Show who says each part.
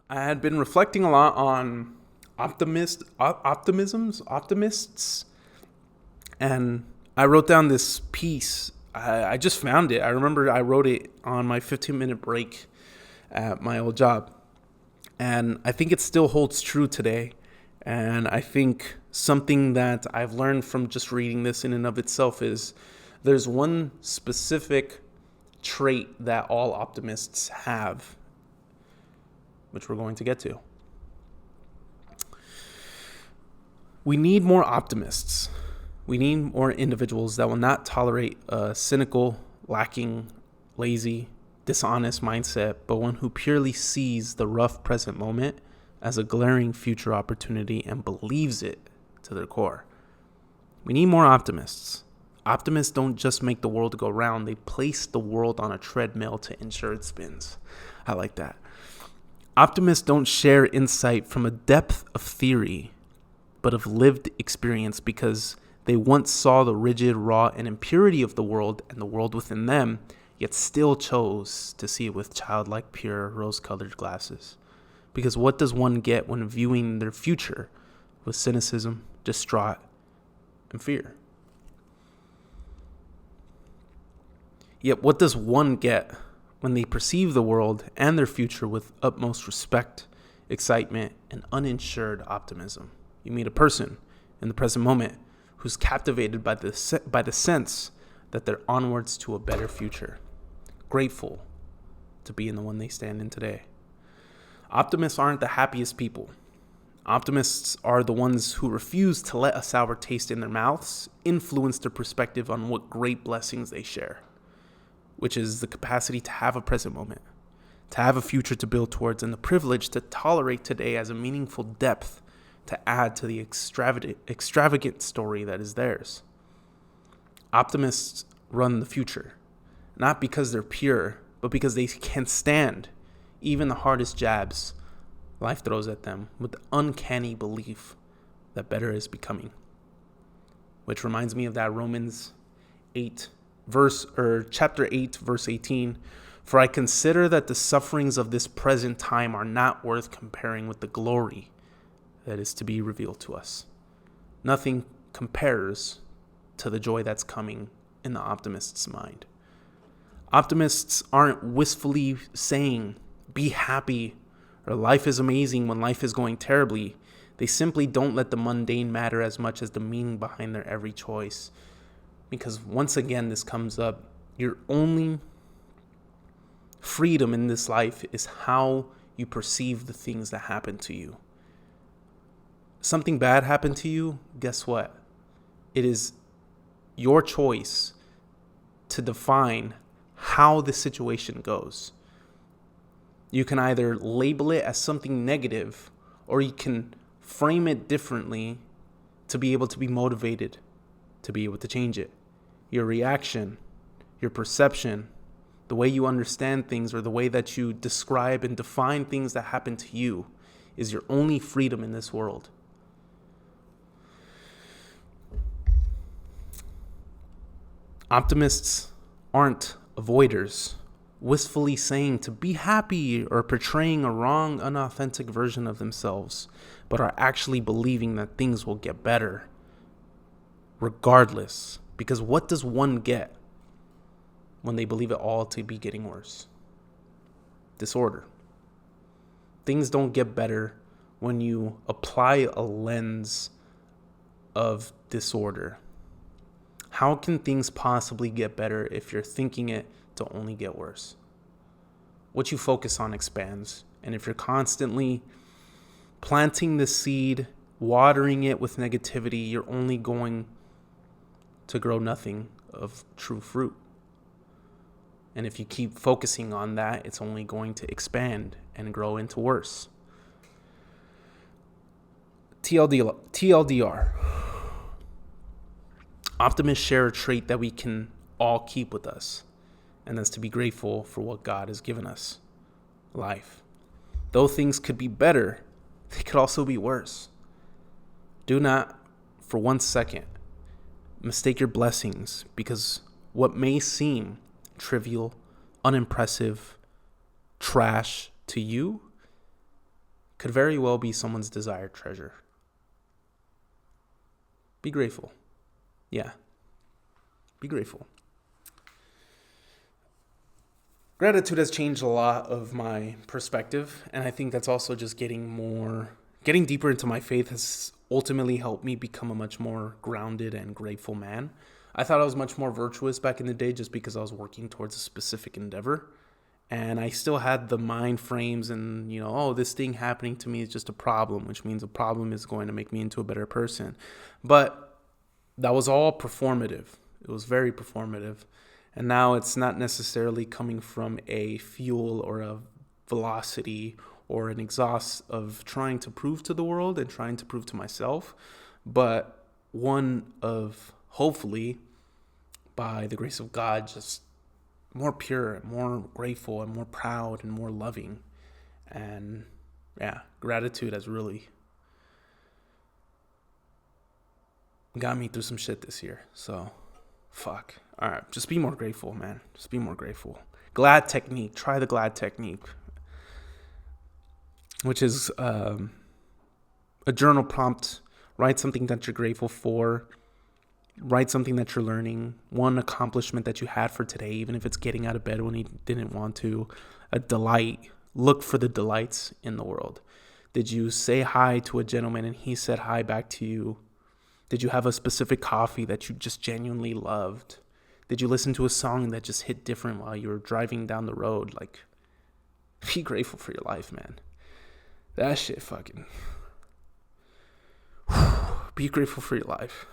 Speaker 1: I had been reflecting a lot on optimists, and I wrote down this piece. I just found it. I remember I wrote it on my 15-minute break at my old job, and I think it still holds true today. And I think something that I've learned from just reading this in and of itself is there's one specific trait that all optimists have, which we're going to get to. We need more optimists. We need more individuals that will not tolerate a cynical, lacking, lazy, dishonest mindset, but one who purely sees the rough present moment as a glaring future opportunity and believes it to their core. We need more optimists. Optimists don't just make the world go round, they place the world on a treadmill to ensure it spins. I like that. Optimists don't share insight from a depth of theory, but of lived experience because they once saw the rigid, raw, and impurity of the world and the world within them, yet still chose to see it with childlike, pure, rose-colored glasses. Because what does one get when viewing their future with cynicism, distraught, and fear? Yet what does one get when they perceive the world and their future with utmost respect, excitement, and uninsured optimism? You meet a person in the present moment who's captivated by the sense that they're onwards to a better future, grateful to be in the one they stand in today. Optimists aren't the happiest people. Optimists are the ones who refuse to let a sour taste in their mouths influence their perspective on what great blessings they share, which is the capacity to have a present moment, to have a future to build towards, and the privilege to tolerate today as a meaningful depth to add to the extravagant story that is theirs. Optimists run the future, not because they're pure, but because they can stand even the hardest jabs life throws at them with the uncanny belief that better is becoming. Which reminds me of that Romans 8 chapter 8 verse 18. For I consider that the sufferings of this present time are not worth comparing with the glory that is to be revealed to us. Nothing compares to the joy that's coming in the optimist's mind. Optimists aren't wistfully saying, be happy, or life is amazing when life is going terribly. They simply don't let the mundane matter as much as the meaning behind their every choice. Because once again, this comes up, your only freedom in this life is how you perceive the things that happen to you. Something bad happened to you, guess what? It is your choice to define how the situation goes. You can either label it as something negative, or you can frame it differently to be able to be motivated, to be able to change it. Your reaction, your perception, the way you understand things, or the way that you describe and define things that happen to you is your only freedom in this world. Optimists aren't avoiders, wistfully saying to be happy or portraying a wrong, unauthentic version of themselves, but are actually believing that things will get better regardless. Because what does one get when they believe it all to be getting worse? Disorder. Things don't get better when you apply a lens of disorder. How can things possibly get better if you're thinking it to only get worse? What you focus on expands. And if you're constantly planting the seed, watering it with negativity, you're only going to grow nothing of true fruit. And if you keep focusing on that, it's only going to expand and grow into worse. TLDR. Optimists share a trait that we can all keep with us, and that's to be grateful for what God has given us, life. Though things could be better, they could also be worse. Do not, for 1 second, mistake your blessings because what may seem trivial, unimpressive, trash to you could very well be someone's desired treasure. Be grateful. Yeah. Be grateful. Gratitude has changed a lot of my perspective, and I think that's also just getting deeper into my faith has ultimately helped me become a much more grounded and grateful man. I thought I was much more virtuous back in the day just because I was working towards a specific endeavor. And I still had the mind frames and, oh, this thing happening to me is just a problem, which means a problem is going to make me into a better person. But that was all performative. It was very performative. And now it's not necessarily coming from a fuel or a velocity or an exhaust of trying to prove to the world and trying to prove to myself, but one of, hopefully, by the grace of God, just more pure and more grateful and more proud and more loving. And yeah, gratitude has really got me through some shit this year. So fuck. All right, just be more grateful, man. Just be more grateful. GLAD technique. Try the GLAD technique, which is a journal prompt. Write something that you're grateful for. Write something that you're learning. One accomplishment that you had for today, even if it's getting out of bed when you didn't want to. A delight. Look for the delights in the world. Did you say hi to a gentleman and he said hi back to you? Did you have a specific coffee that you just genuinely loved? Did you listen to a song that just hit different while you were driving down the road? Like, be grateful for your life, man. That shit fucking... Be grateful for your life.